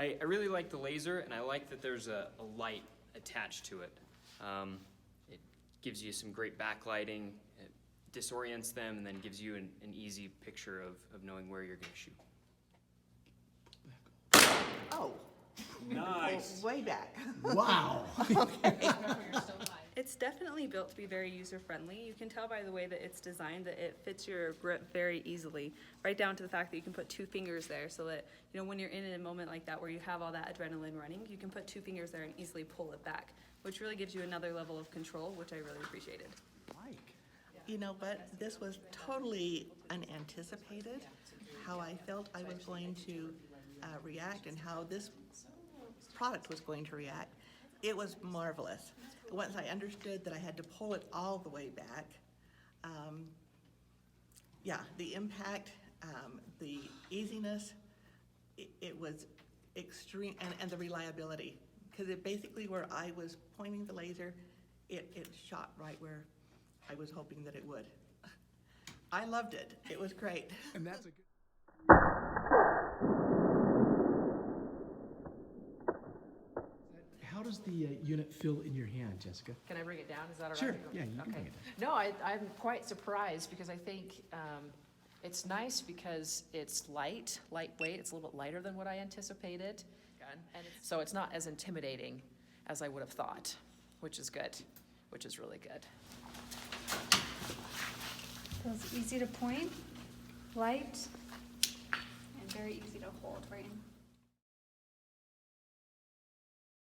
I really like the laser, and I like that there's a light attached to it. It gives you some great backlighting, it disorients them, and then gives you an easy picture of knowing where you're going to shoot. Oh. Nice. Way back. Wow. It's definitely built to be very user-friendly. You can tell by the way that it's designed that it fits your grip very easily, right down to the fact that you can put 2 fingers there so that, you know, when you're in a moment like that where you have all that adrenaline running, you can put 2 fingers there and easily pull it back, which really gives you another level of control, which I really appreciated. Mike. You know, but this was totally unanticipated, how I felt I was going to react and how this product was going to react. It was marvelous. Once I understood that I had to pull it all the way back, yeah, the impact, the easiness, it was extreme, and the reliability. Because it basically, where I was pointing the laser, it shot right where I was hoping that it would. I loved it. It was great. And that's a good. How does the unit feel in your hand, Jessica? Can I bring it down? Is that all right? Sure. Yeah, you can Okay. bring it No, I'm quite surprised because I think it's nice because it's lightweight. It's a little bit lighter than what I anticipated. And so it's not as intimidating as I would have thought, which is good, which is really good. Feels easy to point, light, and very easy to hold right in